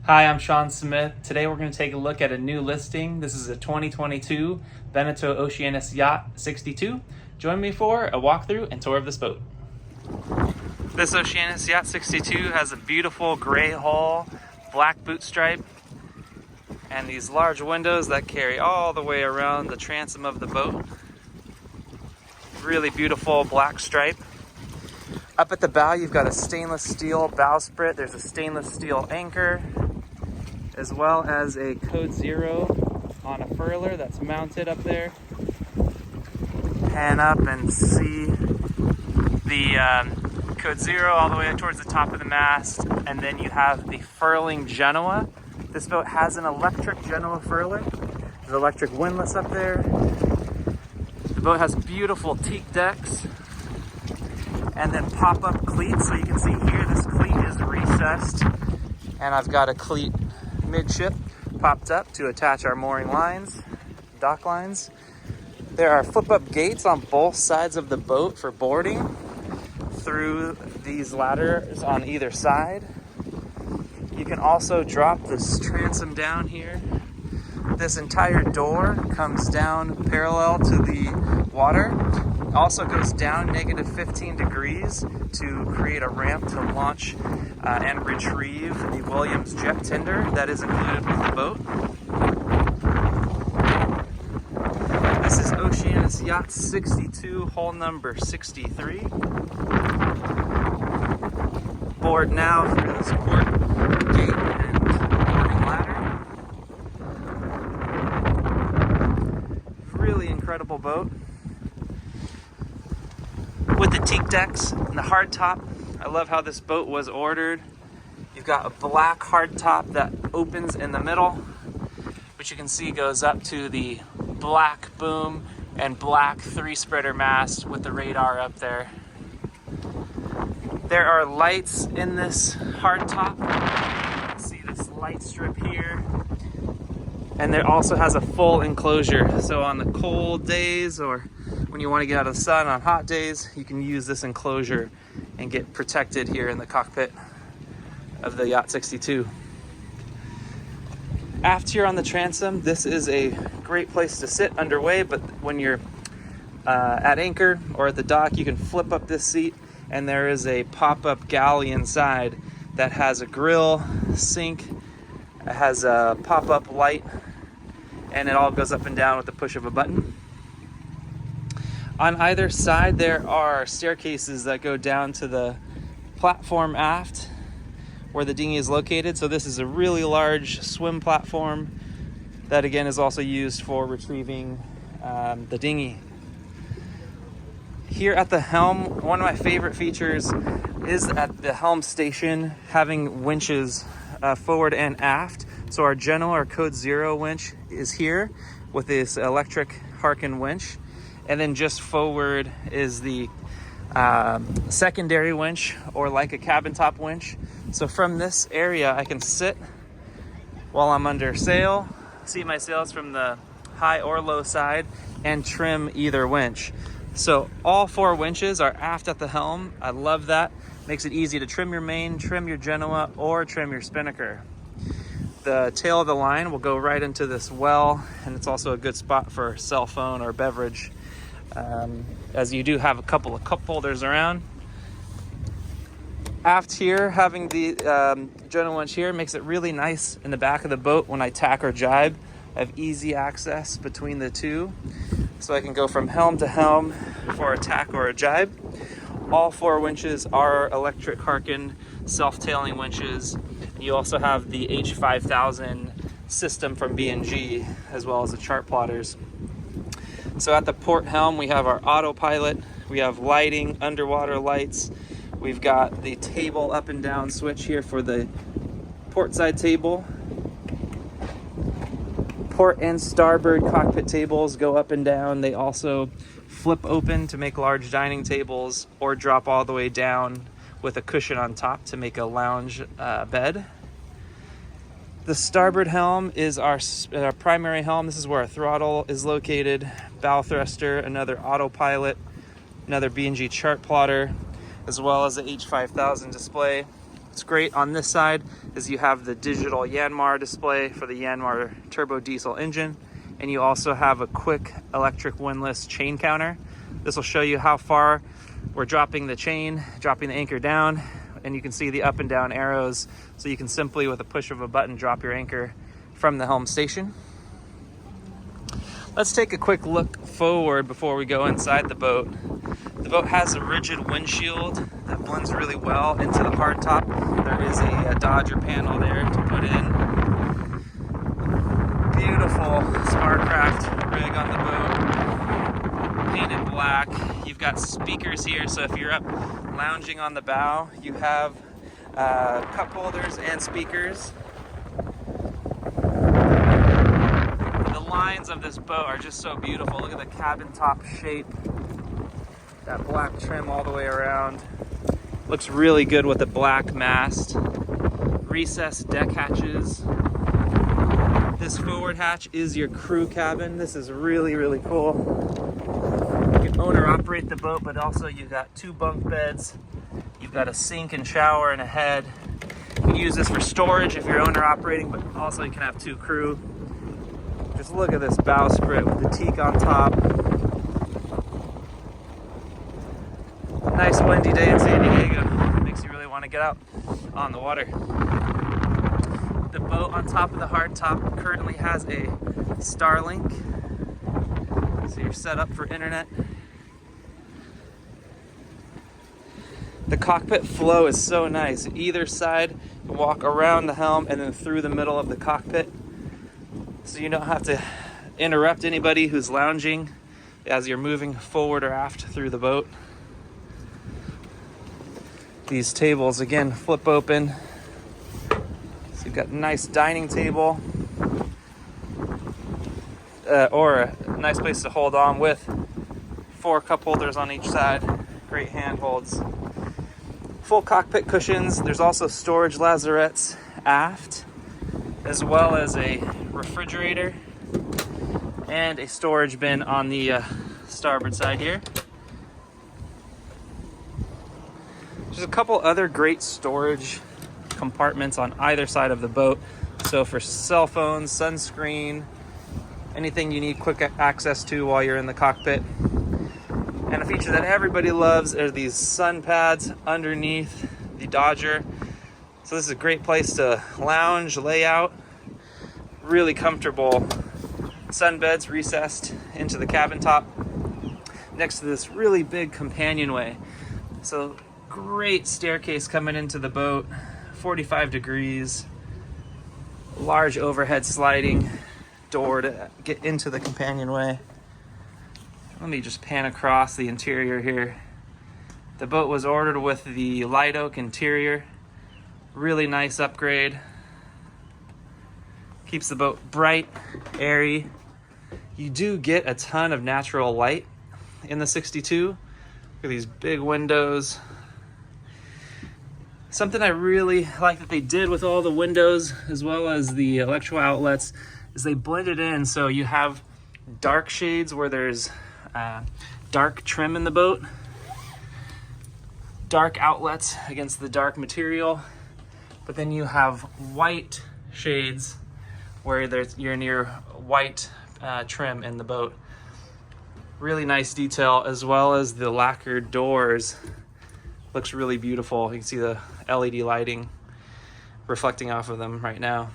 Hi, I'm Sean Smith. Today we're going to take a look at a new listing. This is a 2022 Beneteau Oceanis Yacht 62. Join me for a walkthrough and tour of this boat. This Oceanis Yacht 62 has a beautiful gray hull, black boot stripe, and these large windows that carry all the way around the transom of the boat. Really beautiful black stripe. Up at the bow, you've got a stainless steel bowsprit. There's a stainless steel anchor, as well as a code 0 on a furler that's mounted up there. Pan up and see the code 0 all the way towards the top of the mast, and then you have the furling Genoa. This boat has an electric Genoa furler. There's electric windlass up there. The boat has beautiful teak decks and then pop-up cleats. So you can see here, this cleat is recessed, and I've got a cleat midship popped up to attach our mooring lines, dock lines. There are flip-up gates on both sides of the boat for boarding through these ladders on either side. You can also drop this transom down here. This entire door comes down parallel to the water. It also goes down negative 15 degrees to create a ramp to launch and retrieve the Williams jet tender that is included with the boat. This is Oceanis Yacht 62, hull number 63. Board now through this port gate and boarding ladder. Really incredible boat. With the teak decks and the hard top, I love how this boat was ordered. You've got a black hard top that opens in the middle, which you can see goes up to the black boom and black 3-spreader mast with the radar up there. There are lights in this hard top. You can see this light strip here. And there also has a full enclosure. So on the cold days, or when you want to get out of the sun on hot days, you can use this enclosure and get protected here in the cockpit of the Yacht 62. Aft here on the transom, this is a great place to sit underway, but when you're at anchor or at the dock, you can flip up this seat, and there is a pop-up galley inside that has a grill, sink, it has a pop-up light, and it all goes up and down with the push of a button. On either side, there are staircases that go down to the platform aft where the dinghy is located. So this is a really large swim platform that again is also used for retrieving the dinghy. Here at the helm, one of my favorite features is at the helm station having winches forward and aft. So our Genoa, our code 0 winch is here with this electric Harken winch. And then just forward is the secondary winch, or like a cabin top winch. So from this area, I can sit while I'm under sail, see my sails from the high or low side, and trim either winch. So all 4 winches are aft at the helm. I love that. Makes it easy to trim your main, trim your Genoa, or trim your spinnaker. The tail of the line will go right into this well, and it's also a good spot for cell phone or beverage, as you do have a couple of cup holders around. Aft here, having the Genoa winch here makes it really nice in the back of the boat when I tack or jibe. I have easy access between the two, so I can go from helm to helm for a tack or a jibe. All 4 winches are electric Harken self-tailing winches. You also have the H5000 system from B&G, as well as the chart plotters. So at the port helm, we have our autopilot, we have lighting, underwater lights, we've got the table up and down switch here for the port side table. Port and starboard cockpit tables go up and down. They also flip open to make large dining tables, or drop all the way down with a cushion on top to make a lounge bed. The starboard helm is our primary helm. This is where our throttle is located. Bow thruster, another autopilot, another B&G chart plotter, as well as the H5000 display. What's great on this side is you have the digital Yanmar display for the Yanmar turbo diesel engine, and you also have a quick electric windlass chain counter. This will show you how far we're dropping the chain, dropping the anchor down, and you can see the up and down arrows, so you can simply, with a push of a button, drop your anchor from the helm station. Let's take a quick look forward before we go inside the boat. The boat has a rigid windshield that blends really well into the hardtop. There is a Dodger panel there to put in. Beautiful Smartcraft rig on the boat, painted black. You've got speakers here, so if you're up lounging on the bow, you have cup holders and speakers. The lines of this boat are just so beautiful. Look at the cabin top shape. That black trim all the way around. Looks really good with the black mast. Recessed deck hatches. This forward hatch is your crew cabin. This is really, really cool. You can owner operate the boat, but also you've got 2 bunk beds. You've got a sink and shower and a head. You can use this for storage if you're owner operating, but also you can have 2 crew. Just look at this bowsprit with the teak on top. Nice windy day in San Diego. Makes you really want to get out on the water. The boat on top of the hardtop currently has a Starlink, so you're set up for internet. The cockpit flow is so nice. Either side, you walk around the helm and then through the middle of the cockpit, so you don't have to interrupt anybody who's lounging as you're moving forward or aft through the boat. These tables, again, flip open. So you've got a nice dining table, or a nice place to hold on with 4 cup holders on each side. Great handholds. Full cockpit cushions. There's also storage lazarettes aft, as well as a refrigerator and a storage bin on the starboard side here. There's a couple other great storage compartments on either side of the boat. So for cell phones, sunscreen, anything you need quick access to while you're in the cockpit. And a feature that everybody loves are these sun pads underneath the Dodger. So this is a great place to lounge, lay out. Really comfortable sun beds recessed into the cabin top next to this really big companionway. So great staircase coming into the boat, 45 degrees, large overhead sliding door to get into the companionway. Let me just pan across the interior here. The boat was ordered with the light oak interior. Really nice upgrade. Keeps the boat bright, airy. You do get a ton of natural light in the 62. Look at these big windows. Something I really like that they did with all the windows as well as the electrical outlets is they blended in, so you have dark shades where there's dark trim in the boat, dark outlets against the dark material, but then you have white shades where you're near white trim in the boat. Really nice detail, as well as the lacquered doors. Looks really beautiful. You can see the LED lighting reflecting off of them right now.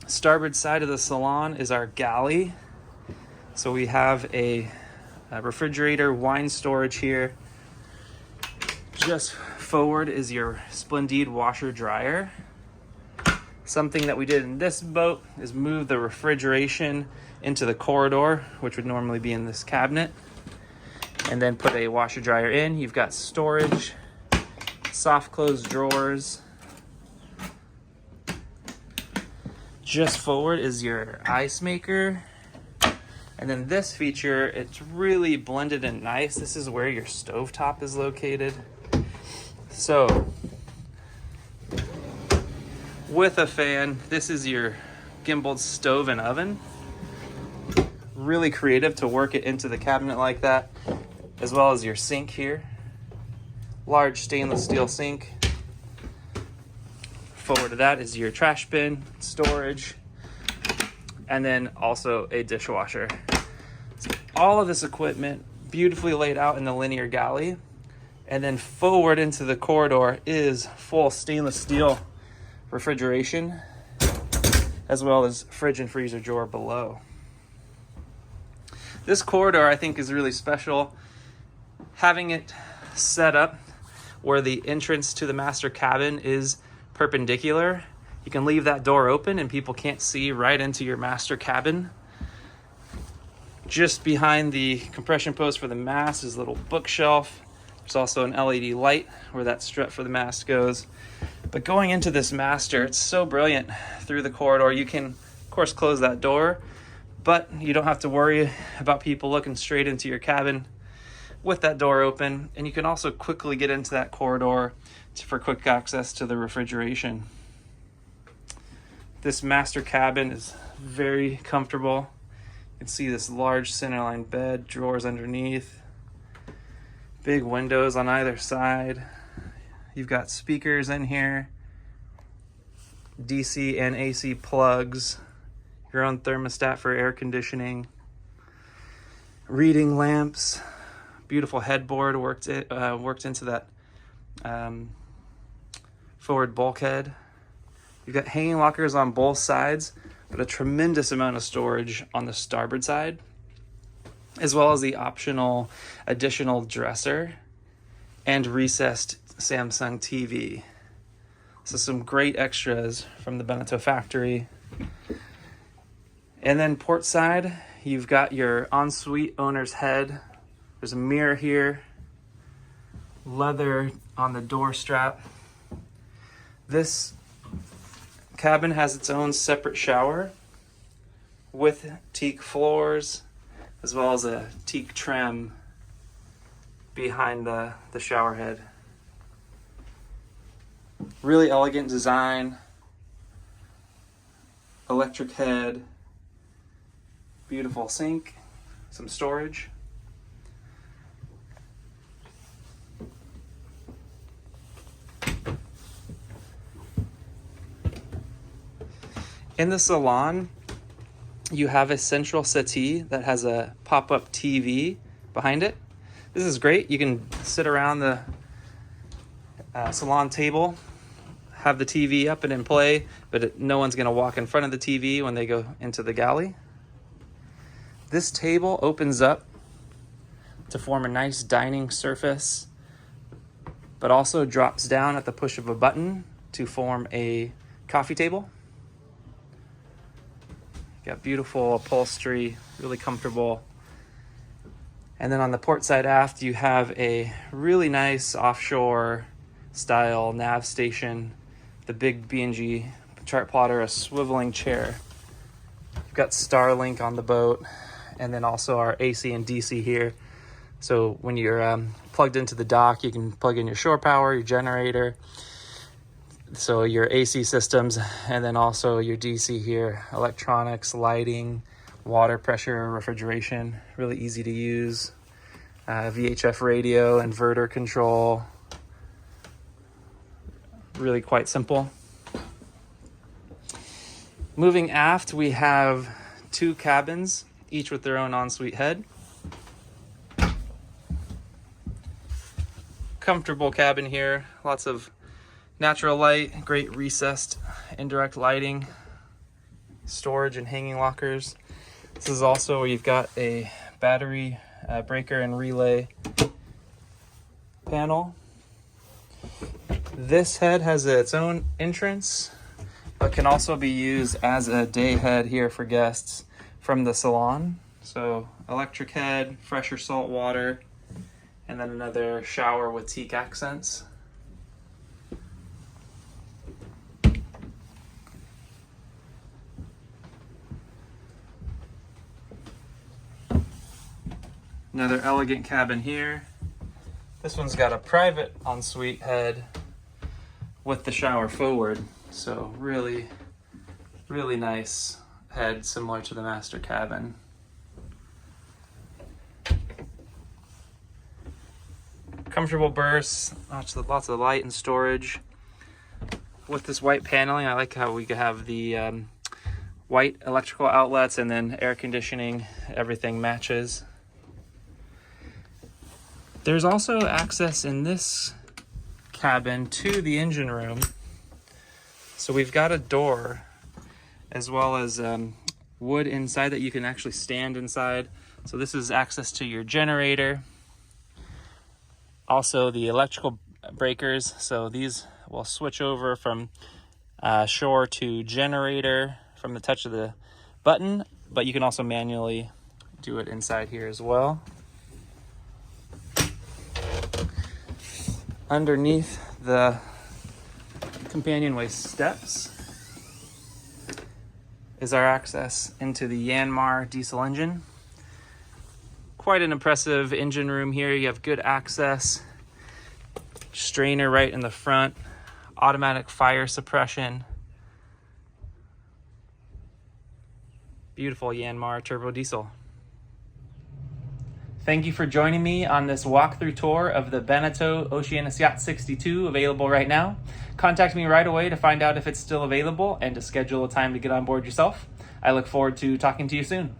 Starboard side of the salon is our galley. So we have a refrigerator, wine storage here. Just forward is your Splendide washer dryer. Something that we did in this boat is move the refrigeration into the corridor, which would normally be in this cabinet, and then put a washer dryer in. You've got storage, soft close drawers. Just forward is your ice maker. And then this feature, it's really blended and nice. This is where your stovetop is located. So with a fan, this is your gimbaled stove and oven. Really creative to work it into the cabinet like that, as well as your sink here. Large stainless steel sink. Forward of that is your trash bin, storage, and then also a dishwasher. So all of this equipment beautifully laid out in the linear galley. And then forward into the corridor is full stainless steel refrigeration, as well as fridge and freezer drawer below. This corridor, I think, is really special. Having it set up where the entrance to the master cabin is perpendicular, you can leave that door open and people can't see right into your master cabin. Just behind the compression post for the mast is a little bookshelf. There's also an LED light where that strut for the mast goes. But going into this master, it's so brilliant through the corridor. You can, of course, close that door, but you don't have to worry about people looking straight into your cabin with that door open. And you can also quickly get into that corridor for quick access to the refrigeration. This master cabin is very comfortable. You can see this large centerline bed, drawers underneath, big windows on either side. You've got speakers in here, DC and AC plugs, your own thermostat for air conditioning, reading lamps, beautiful headboard worked into that forward bulkhead. You've got hanging lockers on both sides, but a tremendous amount of storage on the starboard side, as well as the optional additional dresser and recessed Samsung TV. So some great extras from the Beneteau factory. And then port side, you've got your ensuite owner's head. There's a mirror here, leather on the door strap. This cabin has its own separate shower with teak floors, as well as a teak trim behind the shower head. Really elegant design, electric head, beautiful sink, some storage. In the salon, you have a central settee that has a pop-up TV behind it. This is great. You can sit around the salon table, have the TV up and in play, but no one's going to walk in front of the TV when they go into the galley. This table opens up to form a nice dining surface, but also drops down at the push of a button to form a coffee table. Got beautiful upholstery, really comfortable. And then on the port side aft, you have a really nice offshore style nav station, the big B&G chart plotter, a swiveling chair. You've got Starlink on the boat, and then also our AC and DC here. So when you're plugged into the dock, you can plug in your shore power, your generator, so your AC systems, and then also your DC here, electronics, lighting, water pressure, refrigeration, really easy to use. VHF radio, inverter control, really quite simple. Moving aft, we have two cabins, each with their own ensuite head. Comfortable cabin here, lots of natural light, great recessed indirect lighting, storage and hanging lockers. This is also where you've got a battery breaker and relay panel. This head has its own entrance, but can also be used as a day head here for guests from the salon. So electric head, fresh or salt water, and then another shower with teak accents. Another elegant cabin here. This one's got a private ensuite head with the shower forward. So really, really nice head, similar to the master cabin. Comfortable berths, lots of light and storage. with this white paneling. I like how we have the white electrical outlets and then air conditioning, everything matches. There's also access in this cabin to the engine room. So we've got a door as well as wood inside that you can actually stand inside. So this is access to your generator. Also the electrical breakers. So these will switch over from shore to generator from the touch of the button, but you can also manually do it inside here as well. Underneath the companionway steps is our access into the Yanmar diesel engine. Quite an impressive engine room here. You have good access, strainer right in the front, automatic fire suppression. Beautiful Yanmar turbo diesel. Thank you for joining me on this walkthrough tour of the Beneteau Oceanis Yacht 62, available right now. Contact me right away to find out if it's still available and to schedule a time to get on board yourself. I look forward to talking to you soon.